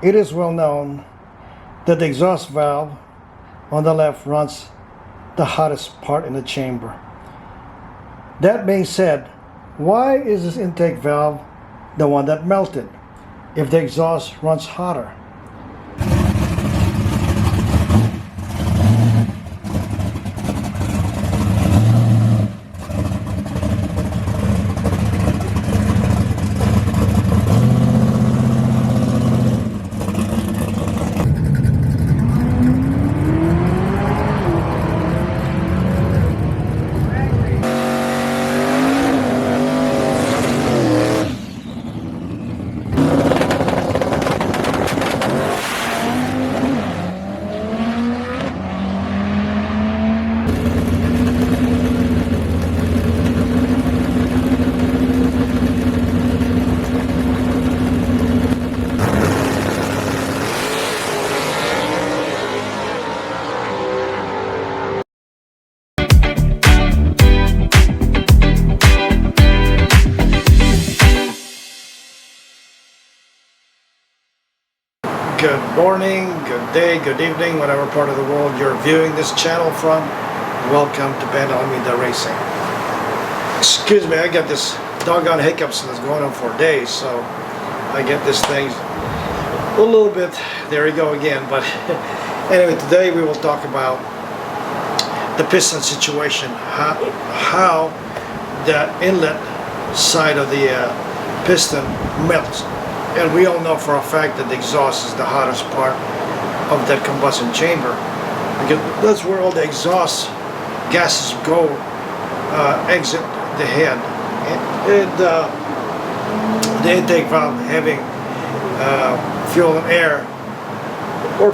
It is well known that the exhaust valve on the left runs the hottest part in the chamber. That being said, why is this intake valve the one that melted if the exhaust runs hotter? Good morning, good day, good evening, whatever part of the world you're viewing this channel from. Welcome to BENALAMEDA Racing. Excuse me, I got this doggone hiccups that's going on for days, so I get this thing a little bit, there we go again. But anyway, today we will talk about the piston situation, how the inlet side of the piston melts. And we all know for a fact that the exhaust is the hottest part of that combustion chamber, because that's where all the exhaust gases go, exit the head. And the intake valve, having fuel and air, or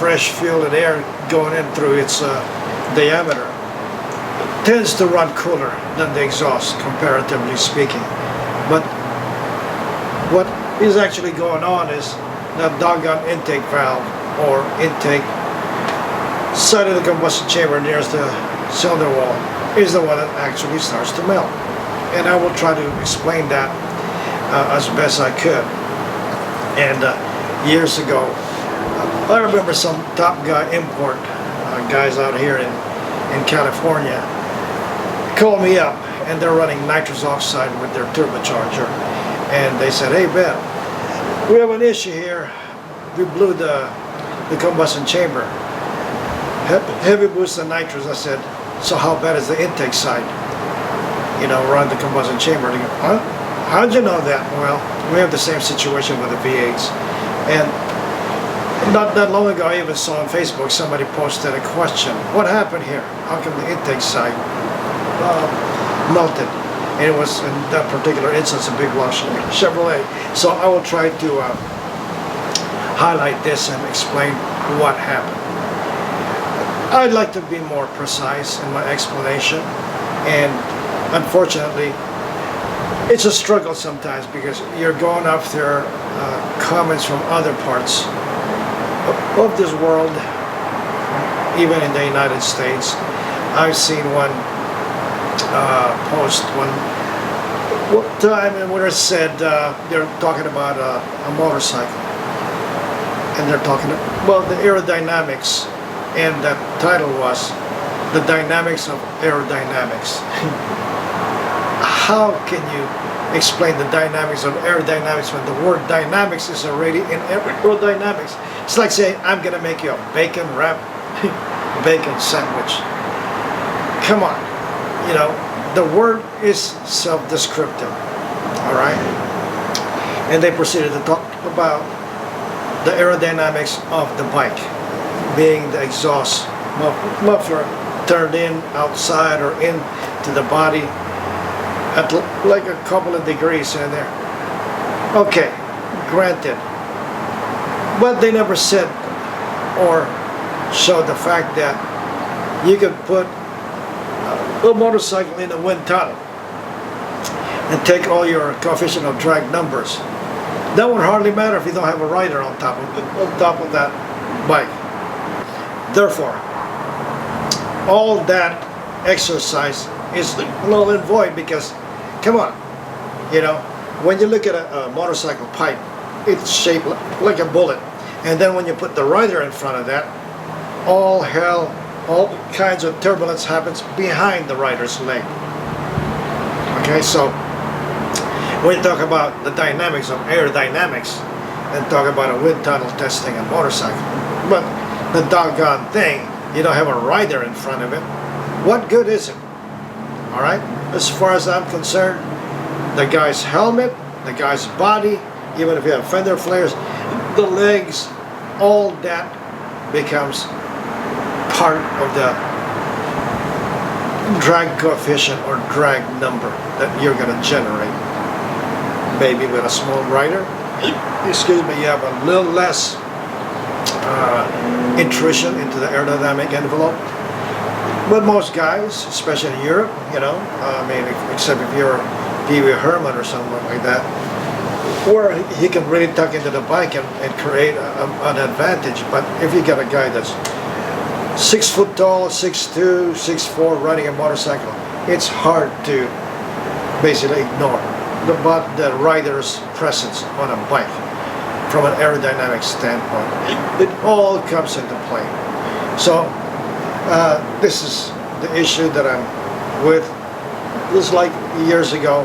fresh fuel and air going in through its diameter, tends to run cooler than the exhaust, comparatively speaking. But what is actually going on is that doggone intake valve, or intake side of the combustion chamber nearest the cylinder wall, is the one that actually starts to melt. And I will try to explain that as best I could. And years ago, I remember some top guy import guys out here in California called me up, and they're running nitrous oxide with their turbocharger. And they said, "Hey Ben, we have an issue here. We blew the combustion chamber. Heavy boost and nitrous." I said, "So how bad is the intake side? You know, around the combustion chamber?" They go, "Huh? How'd you know that?" Well, we have the same situation with the V8s. And not that long ago, I even saw on Facebook somebody posted a question: "What happened here? How come the intake side melted?" And it was, in that particular instance, a big block Chevrolet. So I will try to highlight this and explain what happened. I'd like to be more precise in my explanation, and unfortunately it's a struggle sometimes, because you're going after comments from other parts of this world, even in the United States. I've seen one post one time, and where it said they're talking about a motorcycle, and they're talking about the aerodynamics, and that title was "The Dynamics of Aerodynamics." How can you explain the dynamics of aerodynamics when the word dynamics is already in aerodynamics? It's like saying, "I'm gonna make you a bacon wrap bacon sandwich." Come on. You know, the word is self-descriptive, all right? And they proceeded to talk about the aerodynamics of the bike, being the exhaust muffler turned in outside or into the body at like a couple of degrees in there. Okay, granted. But they never said or showed the fact that you could put a motorcycle in a wind tunnel and take all your coefficient of drag numbers. That would hardly matter if you don't have a rider on top of that bike. Therefore, all that exercise is null and void, because, come on, you know, when you look at a motorcycle pipe, it's shaped like a bullet. And then when you put the rider in front of that, all hell, all kinds of turbulence happens behind the rider's leg. Okay, so when you talk about the dynamics of aerodynamics and talk about a wind tunnel testing a motorcycle, but the doggone thing, you don't have a rider in front of it, what good is it? All right, as far as I'm concerned, the guy's helmet, the guy's body, even if you have fender flares, the legs, all that becomes part of the drag coefficient or drag number that you're going to generate. Maybe with a small rider, excuse me, you have a little less intrusion into the aerodynamic envelope. But most guys, especially in Europe, you know, I mean, except if you're Pee Wee Herman or someone like that, where he can really tuck into the bike and create an advantage. But if you got a guy that's 6 foot tall, 6'2", 6'4", riding a motorcycle, it's hard to basically ignore the rider's presence on a bike from an aerodynamic standpoint. It all comes into play. So this is the issue that I'm with. This is like years ago,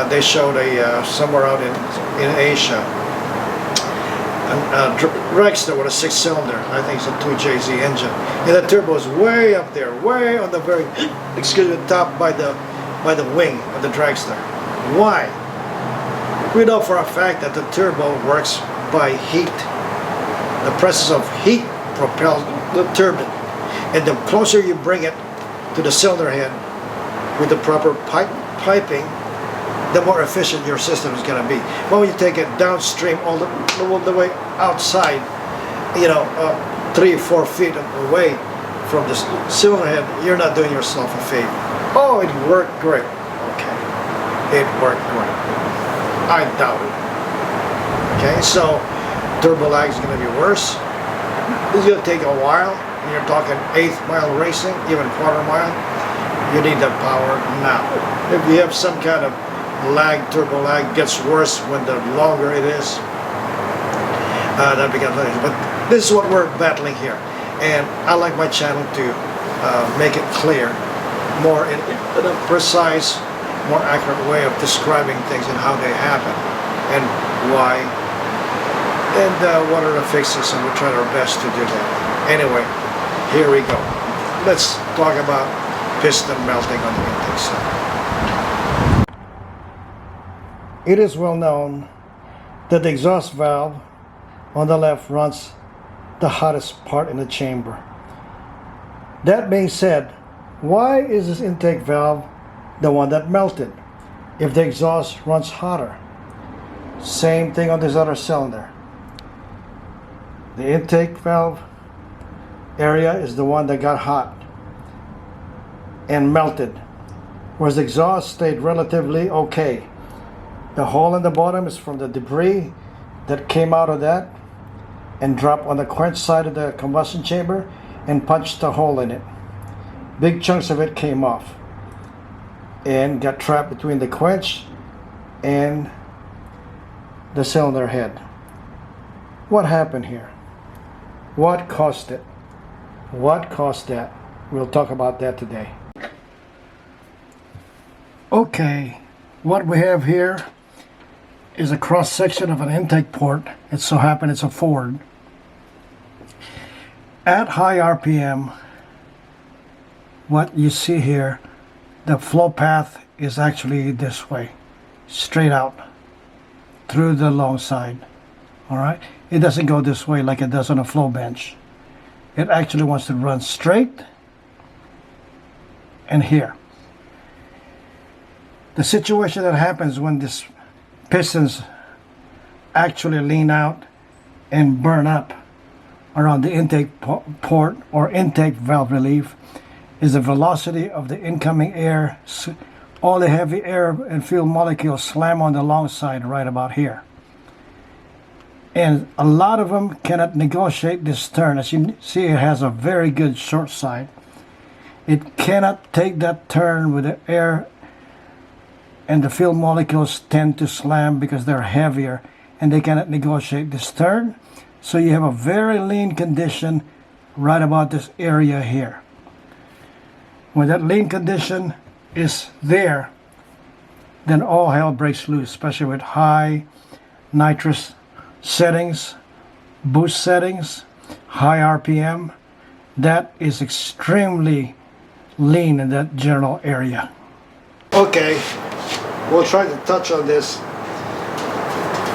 they showed somewhere out in Asia, a dragster with a 6-cylinder, I think it's a 2JZ engine, and the turbo is way up there, way on the very, excuse me, top by the wing of the dragster. Why? We know for a fact that the turbo works by heat. The presence of heat propels the turbine, and the closer you bring it to the cylinder head with the proper piping, the more efficient your system is going to be. But when you take it downstream all the way outside, you know, 3-4 feet away from the cylinder head, you're not doing yourself a favor. Oh, it worked great. Okay, it worked great. I doubt it. Okay, so turbo lag is going to be worse. It's going to take a while. When you're talking 1/8 mile racing, even 1/4 mile, you need that power now. If you have some kind of lag, turbo lag gets worse when the longer it is. That becomes, but this is what we're battling here, and I like my channel to make it clear, more in a precise, more accurate way of describing things and how they happen, and why, and what are the fixes, and we try our best to do that. Anyway, here we go. Let's talk about piston melting on the intake side. It is well known that the exhaust valve on the left runs the hottest part in the chamber. That being said, why is this intake valve the one that melted if the exhaust runs hotter? Same thing on this other cylinder. The intake valve area is the one that got hot and melted, whereas the exhaust stayed relatively okay. The hole in the bottom is from the debris that came out of that and dropped on the quench side of the combustion chamber and punched a hole in it. Big chunks of it came off and got trapped between the quench and the cylinder head. What happened here? What caused it? What caused that? We'll talk about that today. Okay, what we have here is a cross section of an intake port. It so happens it's a Ford. At high RPM, what you see here, the flow path is actually this way, straight out through the long side. All right, it doesn't go this way like it does on a flow bench. It actually wants to run straight and here. The situation that happens when this pistons actually lean out and burn up around the intake port or intake valve relief is the velocity of the incoming air. All the heavy air and fuel molecules slam on the long side right about here. And a lot of them cannot negotiate this turn. As you see, it has a very good short side. It cannot take that turn with the air, and the fuel molecules tend to slam because they're heavier, and they cannot negotiate this turn. So you have a very lean condition right about this area here. When that lean condition is there, then all hell breaks loose, especially with high nitrous settings, boost settings, high RPM. That is extremely lean in that general area. Okay, we'll try to touch on this.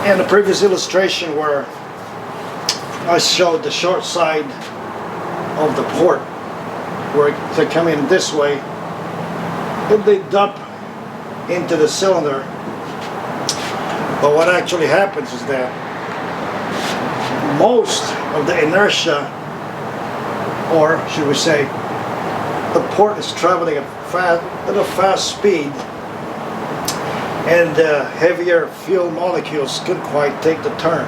In the previous illustration where I showed the short side of the port, where they come in this way, then they dump into the cylinder. But what actually happens is that most of the inertia, or should we say, the port is traveling at a fast speed, and the heavier fuel molecules couldn't quite take the turn.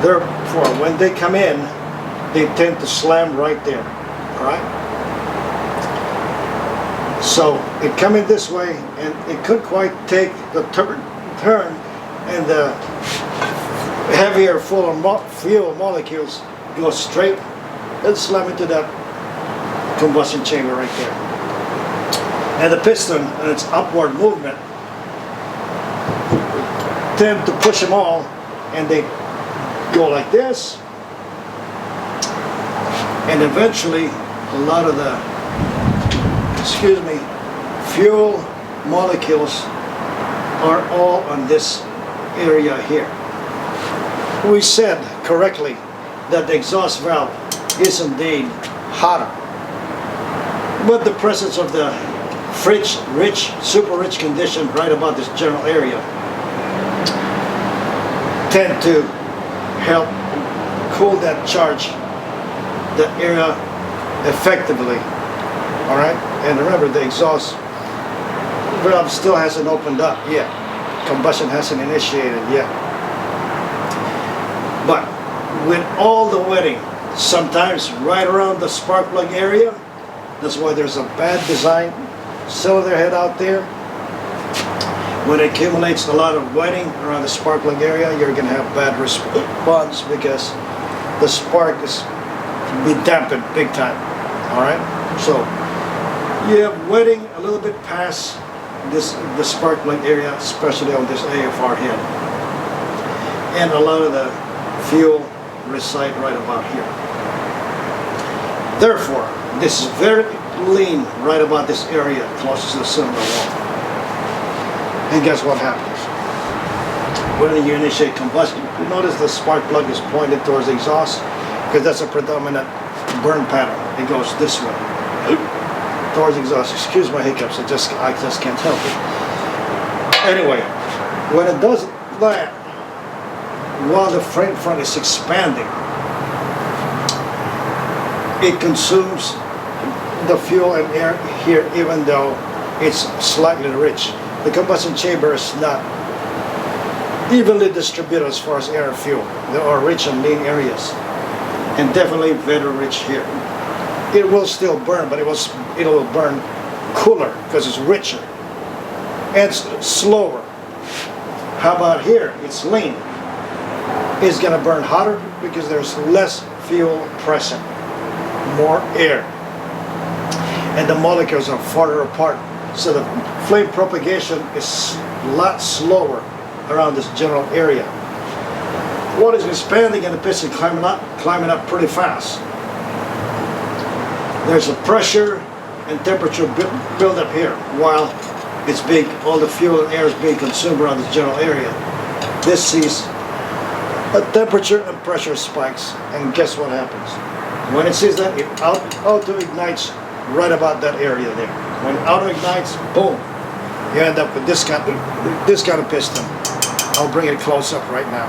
Therefore, when they come in, they tend to slam right there. All right? So it come in this way, and it couldn't quite take the turn, and the heavier fuel molecules go straight and slam into that combustion chamber right there. And the piston and its upward movement tend to push them all, and they go like this, and eventually a lot of the fuel molecules are all on this area here. We said correctly that the exhaust valve is indeed hotter, but the presence of the super rich condition right about this general area tend to help cool that charge, that area effectively. All right, and remember, the exhaust valve still hasn't opened up yet. Combustion hasn't initiated yet. But with all the wetting, sometimes right around the spark plug area, that's why there's a bad design cylinder head out there. When it accumulates a lot of wetting around the spark plug area, you're going to have bad response because the spark is be dampened big time. All right, so you have wetting a little bit past the spark plug area, especially on this AFR head, and a lot of the fuel reside right about here. Therefore, this is very lean right about this area closest to the cylinder wall. And guess what happens? When you initiate combustion, you notice the spark plug is pointed towards the exhaust, because that's a predominant burn pattern. It goes this way, towards the exhaust. Excuse my hiccups, I just can't help it. Anyway, when it does that, while the frame front is expanding, it consumes the fuel and air here, even though it's slightly rich. The combustion chamber is not evenly distributed as far as air and fuel. There are rich and lean areas, and definitely very rich here. It will still burn, but it will burn cooler because it's richer and slower. How about here? It's lean. It's going to burn hotter because there's less fuel present, more air, and the molecules are farther apart, so the flame propagation is a lot slower around this general area. Water is expanding and the piston climbing up pretty fast. There's a pressure and temperature build up here while it's all the fuel and air is being consumed around this general area. This sees a temperature and pressure spikes, and guess what happens? When it sees that, it auto ignites right about that area there. When it auto ignites, boom, you end up with this kind of piston. I'll bring it close up right now.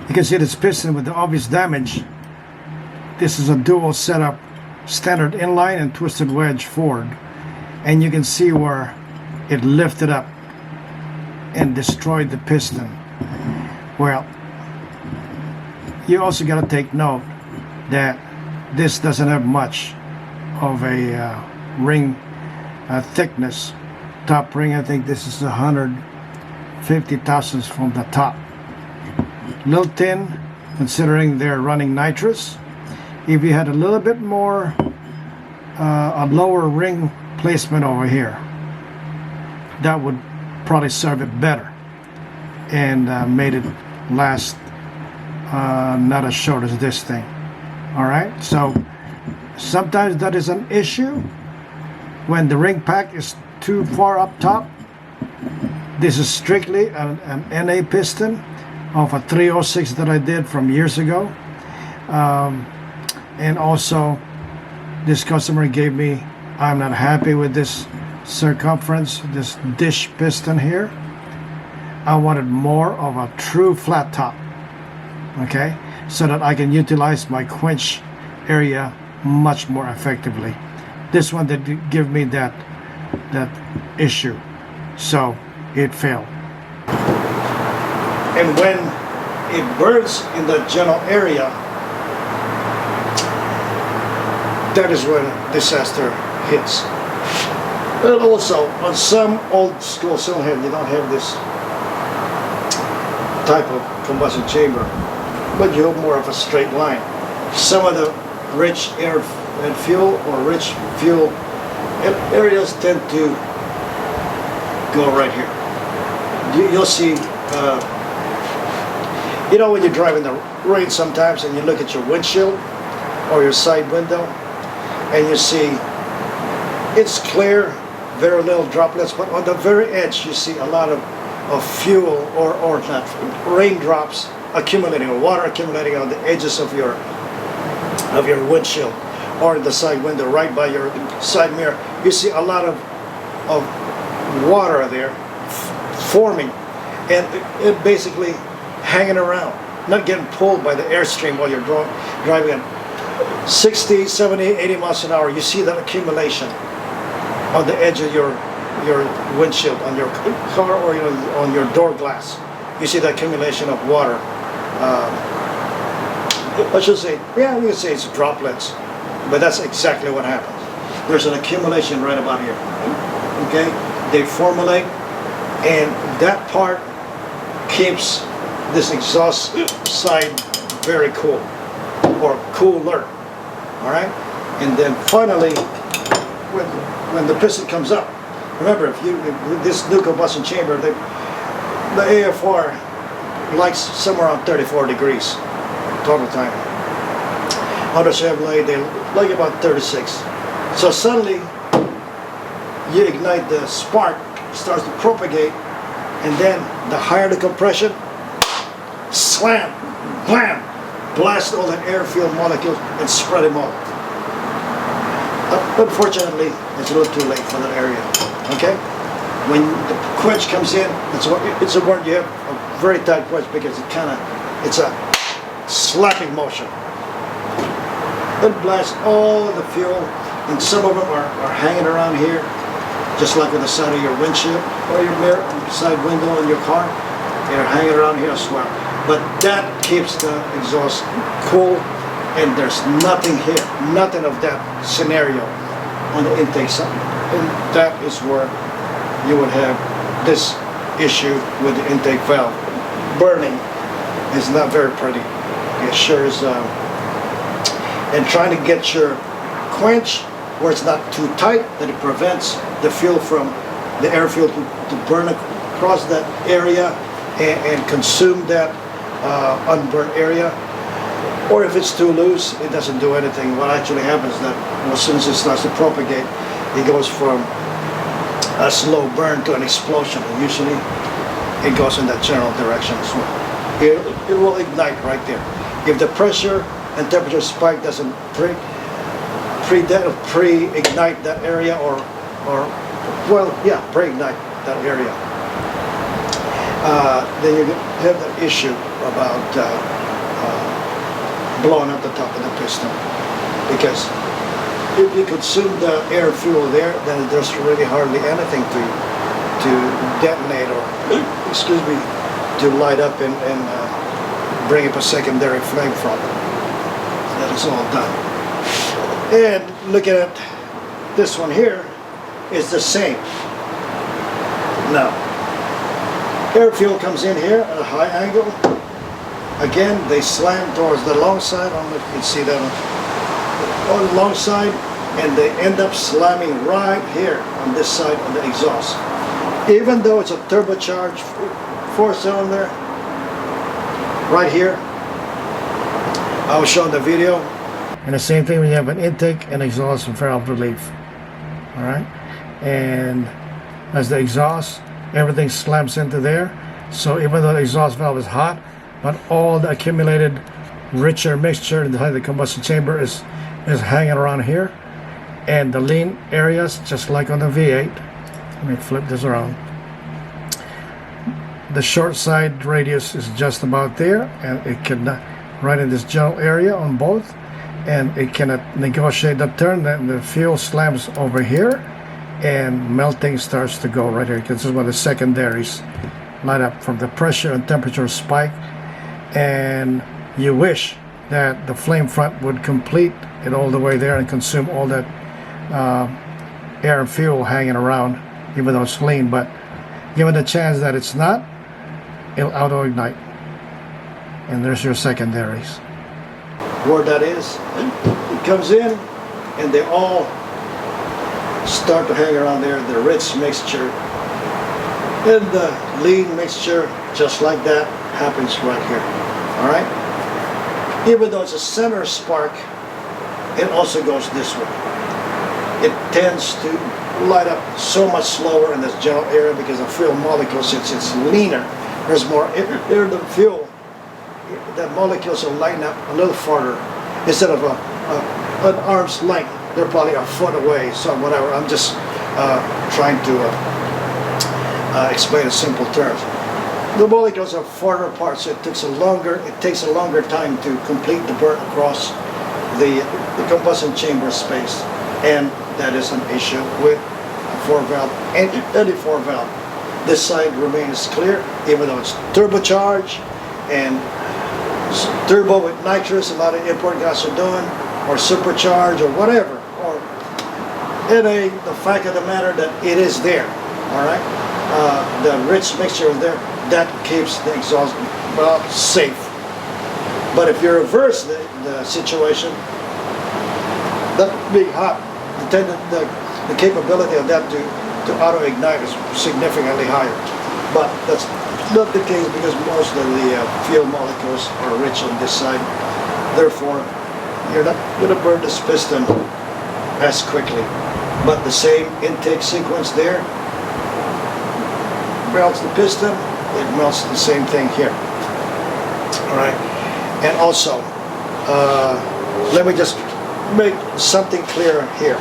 You can see this piston with the obvious damage. This is a dual setup, standard inline and twisted wedge forward, and you can see where it lifted up and destroyed the piston. Well, you also got to take note that this doesn't have much of a ring thickness. Top ring, I think this is 150 thousandths from the top. a little thin considering they're running nitrous. If you had a little bit more, a lower ring placement over here, that would probably serve it better and made it last not as short as this thing. Alright, so sometimes that is an issue when the ring pack is too far up top. This is strictly an NA piston of a 306 that I did from years ago. And also this customer gave me, I'm not happy with this circumference, this dish piston here. I wanted more of a true flat top, okay, so that I can utilize my quench area much more effectively. This one did give me that issue, so it failed. And when it burns in the general area, that is when disaster hits. And also, on some old school cylinder, you don't have this type of combustion chamber, but you have more of a straight line. Some of the rich air and fuel or rich fuel areas tend to go right here. You'll see, you know, when you're driving the rain sometimes and you look at your windshield or your side window and you see it's clear, very little droplets, but on the very edge you see a lot of fuel or not, raindrops accumulating or water accumulating on the edges of your windshield or the side window right by your side mirror. You see a lot of water there forming, and it basically hanging around, not getting pulled by the airstream while you're driving at 60, 70, 80 miles an hour. You see that accumulation on the edge of your windshield, on your car, or on your door glass. You see the accumulation of water. I should say, yeah, we can say it's droplets, but that's exactly what happens. There's an accumulation right about here. Okay, they formulate, and that part keeps this exhaust side very cool, or cooler. All right, and then finally, when the piston comes up, remember, if this new combustion chamber, the AFR likes somewhere around 34 degrees total time. On the Chevrolet, they like about 36. So suddenly, you ignite the spark, starts to propagate, and then the higher the compression, slam, blam, blast all the air-filled molecules and spread them all. Unfortunately, it's a little too late for that area. Okay, when the quench comes in, it's important you have a very tight quench because it's a slapping motion. It blasts all the fuel, and some of them are hanging around here, just like on the side of your windshield or your mirror, side window in your car. They're hanging around here as well. But that keeps the exhaust cool, and there's nothing here, nothing of that scenario on the intake side. And that is where you would have this issue with the intake valve. Burning is not very pretty. It sure is. And trying to get your quench where it's not too tight, that it prevents the fuel from the air fuel to burn across that area and consume that unburnt area. Or if it's too loose, it doesn't do anything. What actually happens is that as soon as it starts to propagate, it goes from a slow burn to an explosion. And usually it goes in that general direction as well. It will ignite right there. If the pressure and temperature spike doesn't pre-ignite that area pre-ignite that area, then you have the issue about blowing up the top of the piston. Because if you consume the air fuel there, then there's really hardly anything to detonate or, to light up and bring up a secondary flame from. That is all done. And looking at this one here, is the same. Now, air fuel comes in here at a high angle, again, they slam towards the long side. I don't know if you can see that on the long side, and they end up slamming right here on this side of the exhaust. Even though it's a turbocharged 4-cylinder, right here, I was showing the video. And the same thing when you have an intake and exhaust and valve relief. All right, and as the exhaust, everything slams into there. So even though the exhaust valve is hot, but all the accumulated richer mixture inside the combustion chamber is hanging around here. And the lean areas, just like on the V8, let me flip this around. The short side radius is just about there, and it can right in this general area on both, and it cannot negotiate the turn. Then the fuel slams over here, and melting starts to go right here, because this is where the secondaries light up from the pressure and temperature spike. And you wish that the flame front would complete it all the way there and consume all that air and fuel hanging around, even though it's lean. But given the chance that it's not, it'll auto ignite, and there's your secondaries. Where that is, it comes in and they all start to hang around there. The rich mixture and the lean mixture, just like that, happens right here. All right, even though it's a center spark, it also goes this way. It tends to light up so much slower in this general area because the fuel molecule, since it's leaner, there's more air than fuel. The molecules will lighten up a little farther. Instead of an arm's length, they're probably a foot away. So whatever. I'm just trying to explain in simple terms. The molecules are farther apart, so it takes a longer time to complete the burn across the combustion chamber space, and that is an issue with a 4-valve and any 4-valve. This side remains clear, even though it's turbocharged and turbo with nitrous, a lot of import guys are doing, or supercharged or whatever. Or the fact of the matter that it is there, all right. The rich mixture is there. That keeps the exhaust valve safe. But if you reverse the situation, that being hot, the capability of that to auto ignite is significantly higher. But that's not the case because most of the fuel molecules are rich on this side. Therefore, you're not going to burn this piston as quickly. But the same intake sequence there melts the piston, it melts the same thing here. All right, and also, let me just make something clear here.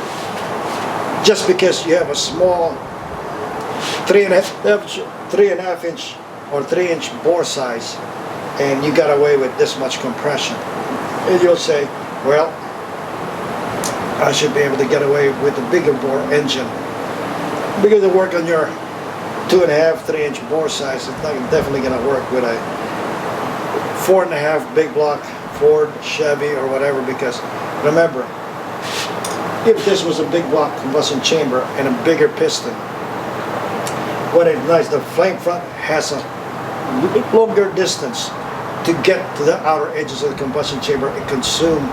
Just because you have a small 3.5 inch or 3-inch bore size, and you got away with this much compression, and you'll say, well, I should be able to get away with a bigger bore engine because it work on your 2.5, 3-inch bore size. It's not definitely going to work with a 4.5 big block Ford, Chevy, or whatever. Because remember, if this was a big block combustion chamber and a bigger piston, when it ignites, the flame front has a longer distance to get to the outer edges of the combustion chamber and consume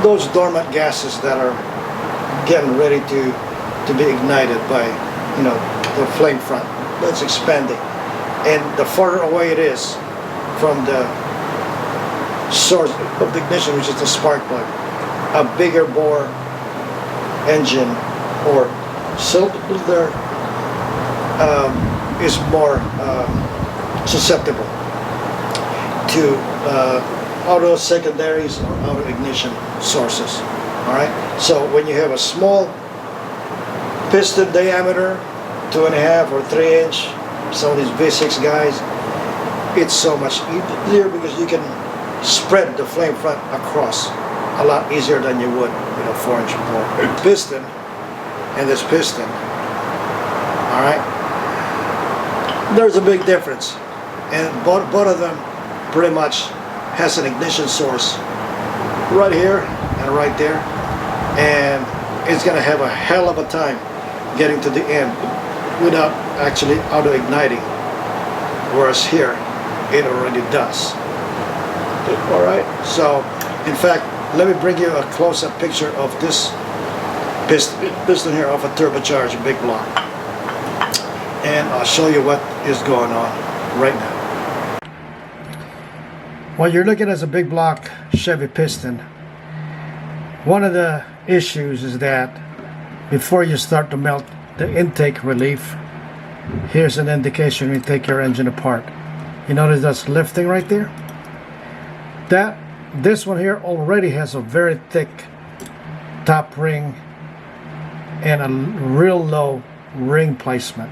those dormant gases that are getting ready to be ignited by, the flame front that's expanding. And the farther away it is from the source of the ignition, which is the spark plug, a bigger bore engine or cylinder is more susceptible to auto secondaries or auto ignition sources. All right. So when you have a small piston diameter, 2.5 or 3-inch, some of these V6 guys, it's so much easier because you can spread the flame front across a lot easier than you would with a 4-inch bore piston. And this piston, all right, there's a big difference, and both of them pretty much has an ignition source right here and right there, and it's going to have a hell of a time getting to the end without actually auto igniting, whereas here it already does. All right, so in fact, let me bring you a close-up picture of this piston here of a turbocharged big block, and I'll show you what is going on right now. What you're looking at is a big block Chevy piston. One of the issues is that before you start to melt the intake relief, here's an indication when you take your engine apart. You notice that's lifting right there? This one here already has a very thick top ring and a real low ring placement.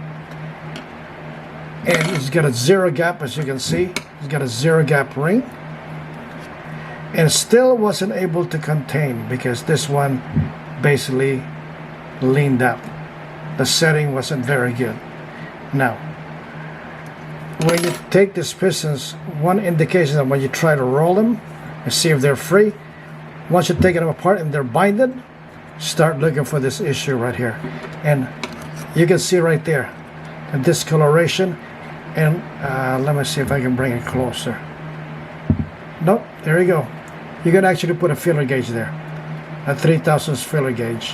And it's got a zero gap, as you can see. It's got a zero gap ring. And still wasn't able to contain because this one basically leaned up. The setting wasn't very good. Now, when you take these pistons, one indication that when you try to roll them and see if they're free, once you take them apart and they're binded, start looking for this issue right here. And you can see right there the discoloration. And let me see if I can bring it closer. Nope, there you go. You can actually put a feeler gauge there, a 3,000 feeler gauge,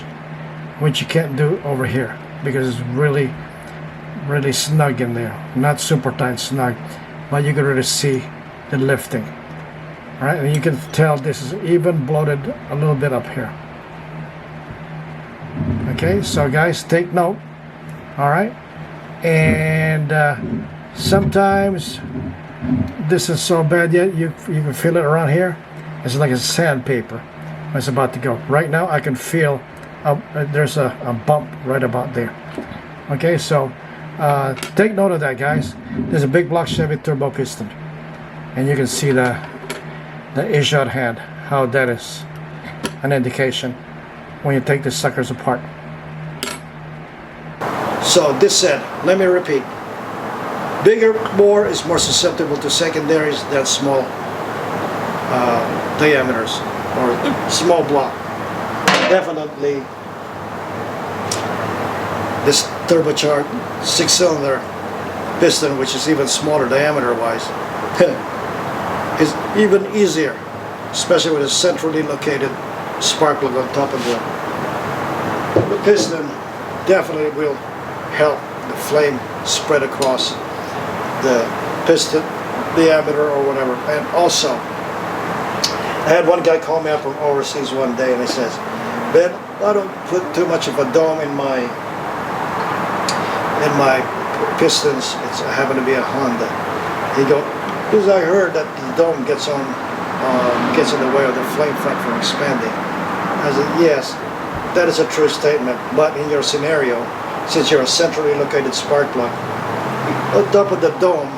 which you can't do over here because it's really snug in there. Not super tight snug, but you can really see the lifting. All right, and you can tell this is even bloated a little bit up here. Okay, so guys, take note. All right, and sometimes this is so bad yet you can feel it around here. It's like a sandpaper. It's about to go. Right now I can feel there's a bump right about there. Okay, so take note of that, guys. There's a big block Chevy turbo piston, and you can see the issue at hand, how that is an indication when you take the suckers apart. So this said, let me repeat. Bigger bore is more susceptible to secondaries than small diameters or small block. Definitely this turbocharged 6-cylinder piston, which is even smaller diameter wise, is even easier, especially with a centrally located spark plug on top of the piston. Definitely will help the flame spread across the piston diameter or whatever. And also, I had one guy call me up from overseas one day and he says, Ben, I don't put too much of a dome in my pistons. I happen to be a Honda. He goes, because I heard that the dome gets in the way of the flame front from expanding. I said, yes, that is a true statement, but in your scenario, since you're a centrally located spark plug, on top of the dome,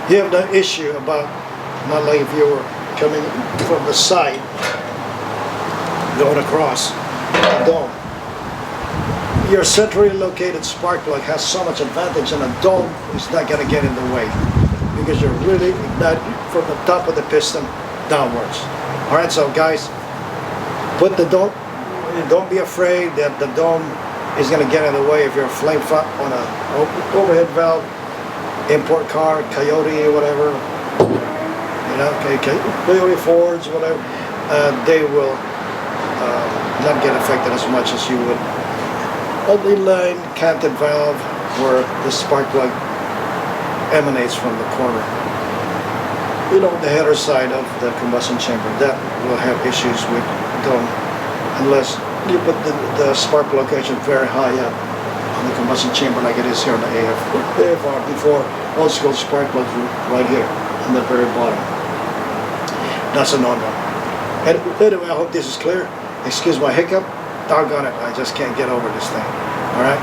you have the issue about, not like if you were coming from the side, going across the dome. Your centrally located spark plug has so much advantage, and a dome is not going to get in the way because you're really not from the top of the piston downwards. All right, so guys, put the dome. Don't be afraid that the dome is going to get in the way if you're a flame front on a overhead valve, import car, Coyote, whatever. You know, Coyote Fords, whatever. They will not get affected as much as you would. Only line canted valve where the spark plug emanates from the corner. You know, the header side of the combustion chamber, that will have issues with dome unless you put the spark plug location very high up on the combustion chamber like it is here on the AFR. Before, old school spark plugs were right here on the very bottom. That's a no-no. And anyway, I hope this is clear. Excuse my hiccup. Doggone it, I just can't get over this thing. All right?